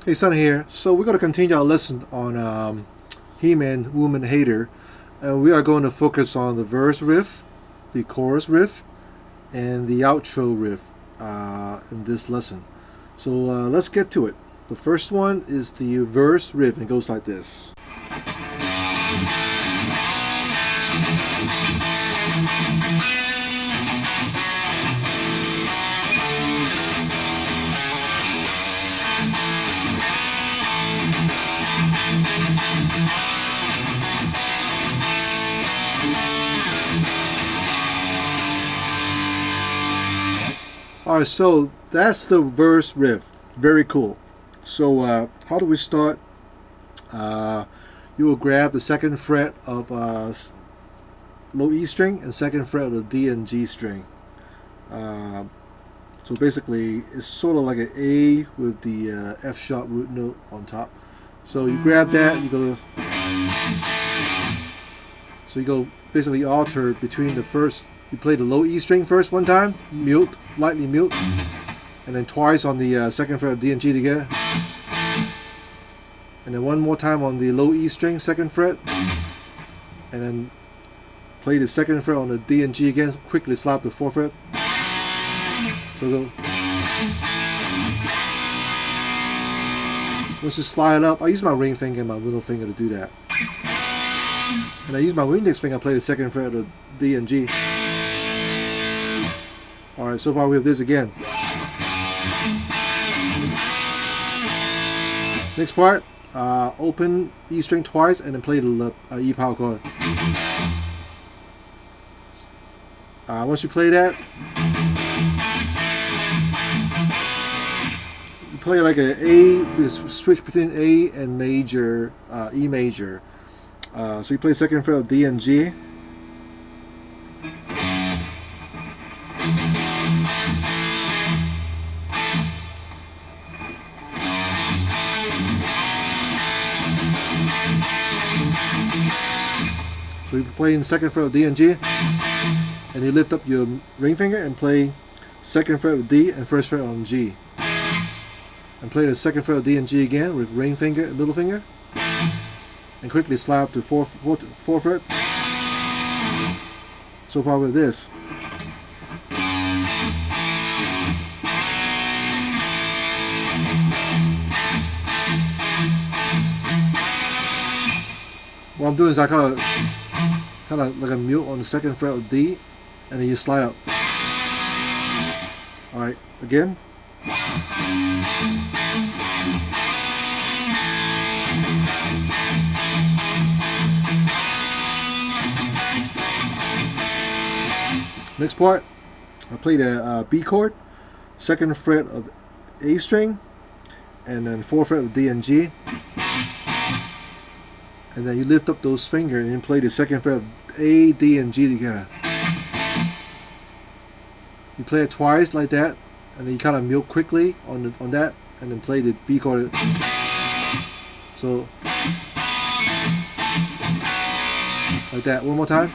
Hey, Son here. So we're going to continue our lesson on He-Man, Woman Hater. We are going to focus on the verse riff, the chorus riff, and the outro riff in this lesson. So let's get to it. The first one is the verse riff, and it goes like this. Alright, so that's the verse riff. Very cool. So how do we start? You will grab the second fret of low E string and second fret of the D and G string. So basically, it's sort of like an A with the F sharp root note on top. So you grab that, you go. So you go basically alter between the first. You play the low E string first one time, mute, lightly mute, and then twice on the second fret of D and G together, and then one more time on the low E string, second fret, and then play the second fret on the D and G again, quickly slap the fourth fret. So go. Once you slide up, I use my ring finger and my middle finger to do that. And I use my index finger to play the second fret of the D and G. Alright, so far we have this again. Next part, open E string twice and then play the E power chord. Once you play that, you play like an A, switch between A and major, E major. So you play second fret of D and G. So you play in second fret of D and G, and you lift up your ring finger and play second fret of D and first fret on G, and play the second fret of D and G again with ring finger and middle finger, and quickly slap to fourth fret. So far with this. What I'm doing is I kind of like a mute on the second fret of D, and then you slide up. Alright, again. Next part, I play the B chord, second fret of A string, and then fourth fret of D and G. And then you lift up those fingers and play the second fret of A, D, and G together. You play it twice like that, and then you kind of mute quickly on that, and then play the B chord. So like that. One more time.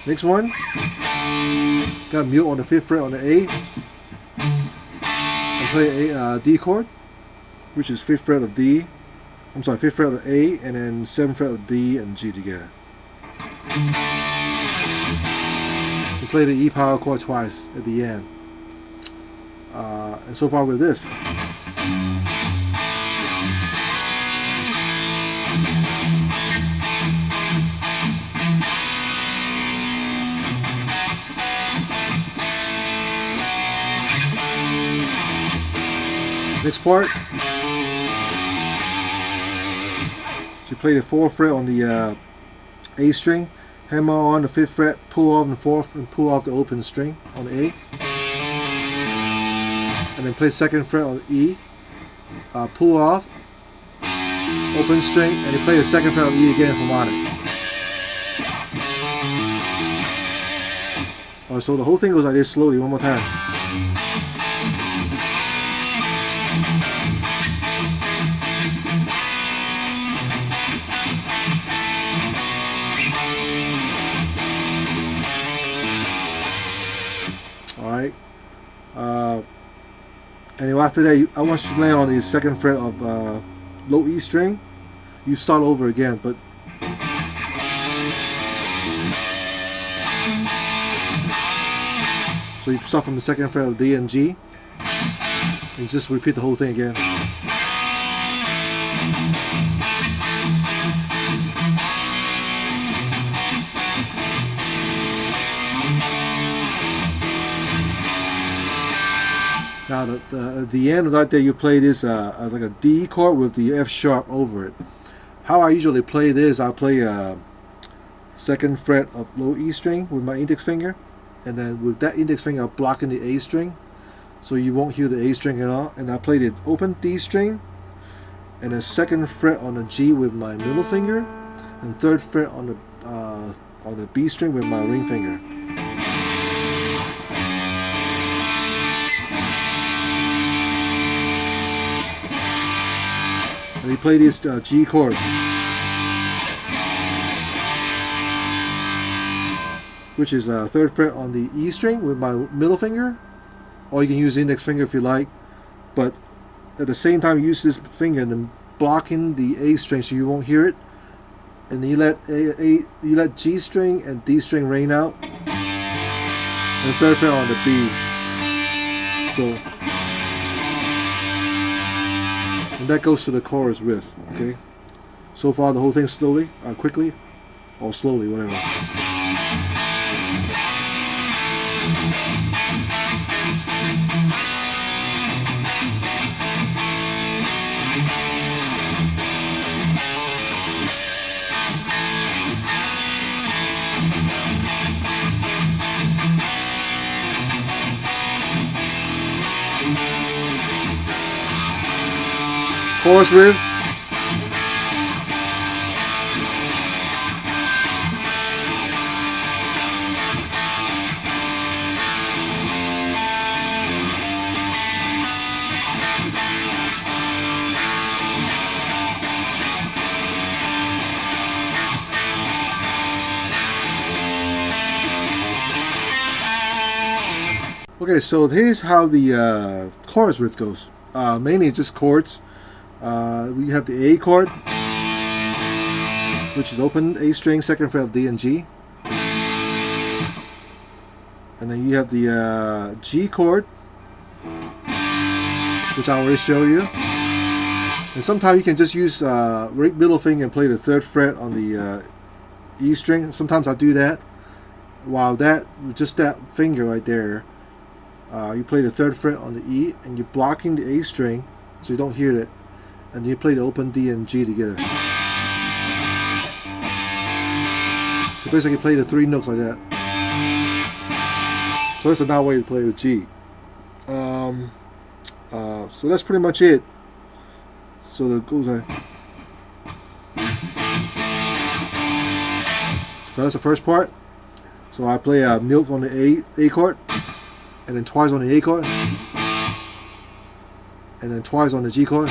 Next one. Got mute on the fifth fret on the A, and play a D chord, which is fifth fret of D. I'm sorry, fifth fret of A, and then seventh fret of D and G together. You play the E power chord twice at the end. And so far with this. Next part. So you play the fourth fret on the A string, hammer on the fifth fret, pull off the fourth, and pull off the open string on the A. And then play second fret on E, pull off, open string, and you play the second fret of E again, harmonic. Alright, so the whole thing goes like this slowly, one more time. Alright. So after that, I want you to land on the second fret of low E string. You start over again, but so you start from the second fret of D and G, and you just repeat the whole thing again. Now, at the end of that day, you play this as like a D chord with the F sharp over it. How I usually play this, I play second fret of low E string with my index finger, and then with that index finger, I'm blocking the A string, so you won't hear the A string at all. And I play the open D string, and then second fret on the G with my middle finger, and third fret on the B string with my ring finger. And you play this G chord, which is third fret on the E string with my middle finger, or you can use the index finger if you like, but at the same time you use this finger and then blocking the A string so you won't hear it, and then you let G string and D string rain out, and third fret on the B. So, and that goes to the chorus riff. Okay, so far the whole thing slowly, quickly, or slowly, whatever. Chorus riff. Okay, so here's how the chorus riff goes. Mainly just chords. We have the A chord, which is open A string, second fret of D and G. And then you have the G chord, which I already show you. And sometimes you can just use right middle finger and play the third fret on the E string. Sometimes I do that. While that, just that finger right there, you play the third fret on the E, and you're blocking the A string so you don't hear it, and you play the open D and G together. So basically you play the three notes like that. So that's another way to play with G. So that's pretty much it. So that goes like, so that's the first part. So I play milf on the A chord, and then twice on the A chord, and then twice on the G chord,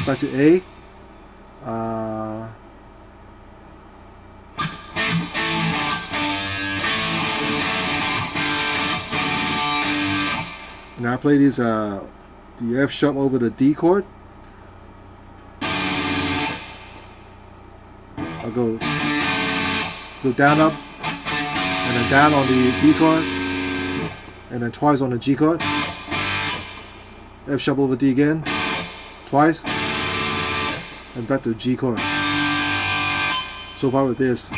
back to A, and I play these the F sharp over the D chord. I'll go down, up, and then down on the D chord, and then twice on the G chord. F sharp over D again, twice, and back to G chord. So far with this.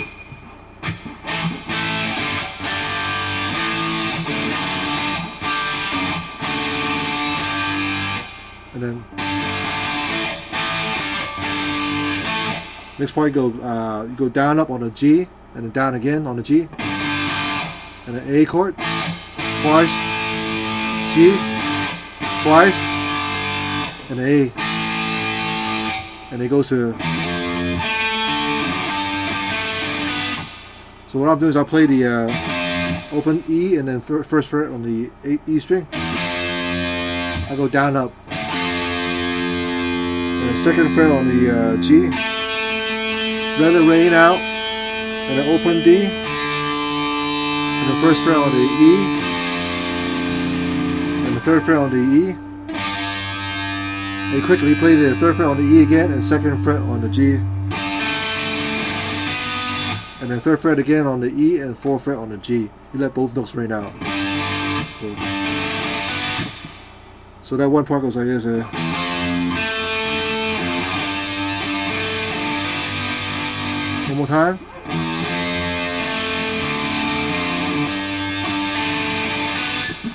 And then next part you go down, up on the G, and then down again on the G, and then A chord, twice, G, twice, and A, and it goes to. So what I'm doing is I play the open E and then first fret on the E string. I go down, up, and the second fret on the G. Let it rain out, and then open D, and the first fret on the E, and the 3rd fret on the E. And quickly play the 3rd fret on the E again and 2nd fret on the G. And then 3rd fret again on the E and 4th fret on the G. You let both notes ring out. Boom. So that one part goes like this. One more time.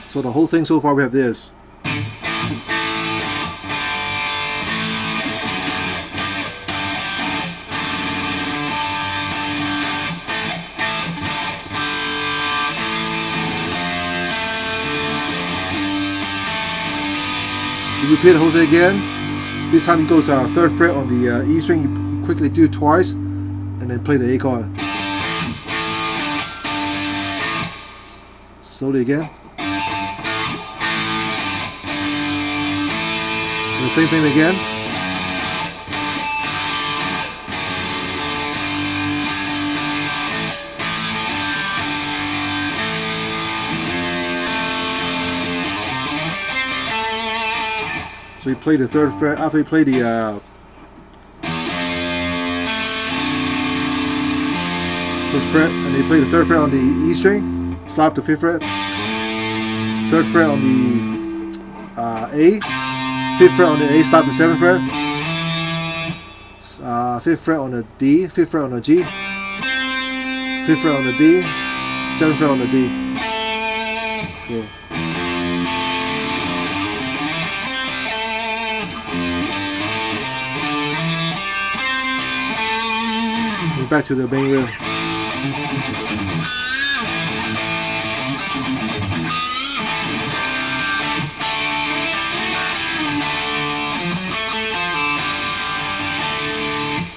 So the whole thing so far we have this. You repeat the whole thing again. This time he goes 3rd fret on the E string. You quickly do it twice, and then play the A chord. Slowly again. And the same thing again. So you play the 3rd fret after you play the 1st fret, and you play the 3rd fret on the E string, slap the 5th fret, 3rd fret on the A, 5th fret on the A, slap the 7th fret, 5th fret on the D, 5th fret on the G, 5th fret on the D, 7th fret on the D. So. Back to the main riff.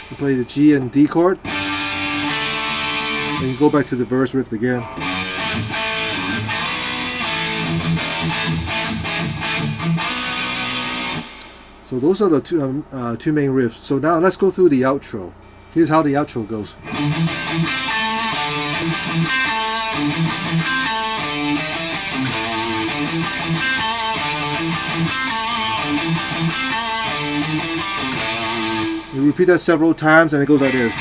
You play the G and D chord, and you go back to the verse riff again. So those are the two main riffs. So now let's go through the outro. Here's how the outro goes. You repeat that several times and it goes like this.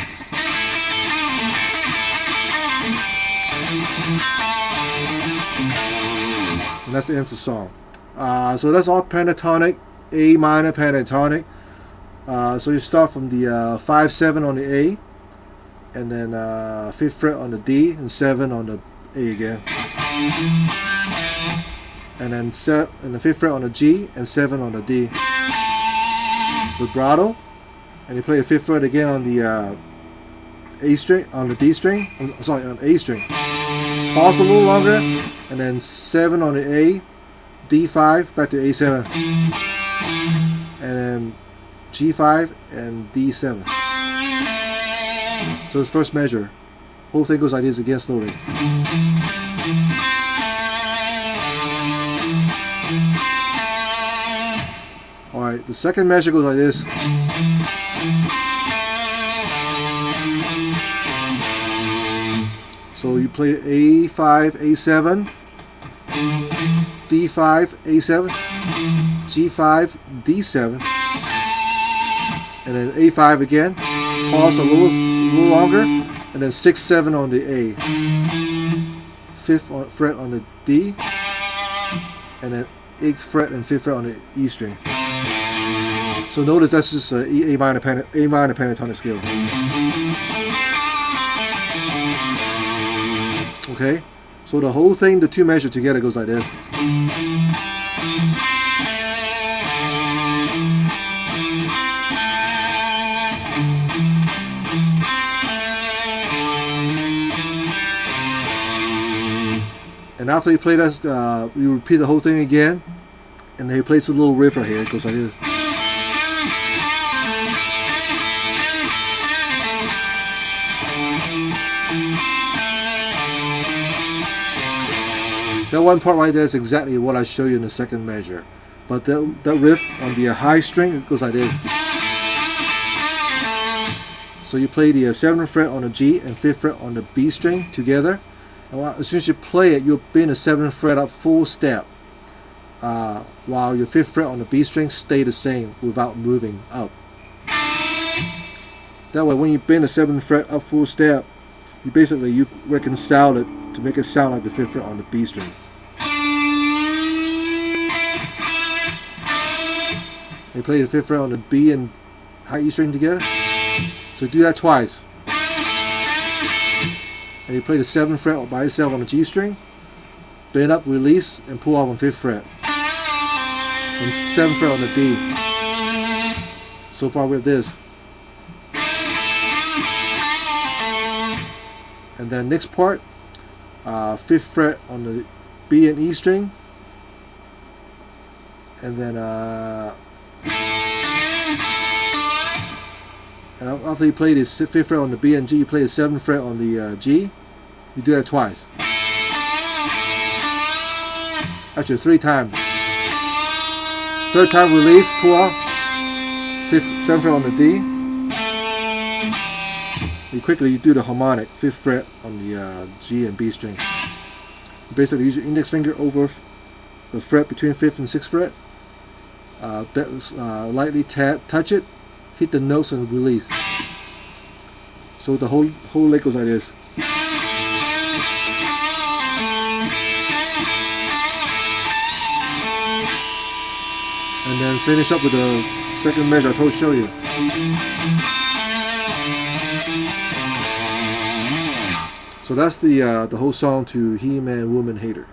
And that's the end of the song. So that's all pentatonic, A minor pentatonic. So you start from the 5-7 on the A, and then 5th fret on the D, and 7 on the A again, and then the 5th fret on the G, and 7 on the D. Vibrato, and you play the 5th fret again on the A string, on the D string. Sorry, on A string. Pause a little longer, and then 7 on the A, D5 back to A7, and then G5 and D7. So it's first measure. Whole thing goes like this again slowly. Alright, the second measure goes like this. So you play A5, A7, D5, A7, G5, D7, and then A5 again, pause a little longer, and then 6-7 on the A, 5th fret on the D, and then 8th fret and 5th fret on the E string. So notice that's just a A minor pentatonic scale. Okay, so the whole thing, the two measures together goes like this. And after you play that, you repeat the whole thing again, and then he plays a little riff right here. It goes like this. That one part right there is exactly what I show you in the second measure. But that riff on the high string, it goes like this. So you play the 7th fret on the G and 5th fret on the B string together. And as soon as you play it, you'll be in the 7th fret up full step. while your 5th fret on the B string stay the same without moving up. That way, when you bend the 7th fret up full step, you reconcile it to make it sound like the 5th fret on the B string. You play the 5th fret on the B and high E string together. So do that twice. And you play the 7th fret by itself on the G string, bend up, release, and pull off on 5th fret. And 7th fret on the D. So far with this. And then next part, 5th fret on the B and E string. And then after you play this 5th fret on the B and G, you play the 7th fret on the G. You do that twice. Actually, 3 times. 3rd time release, pull off. 7th fret on the D. You do the harmonic 5th fret on the G and B string. You basically use your index finger over the fret between 5th and 6th fret. Lightly touch it, hit the notes and release. So the whole lick goes like this. And then finish up with the 2nd measure I told show you. So that's the whole song to He-Man Woman Hater.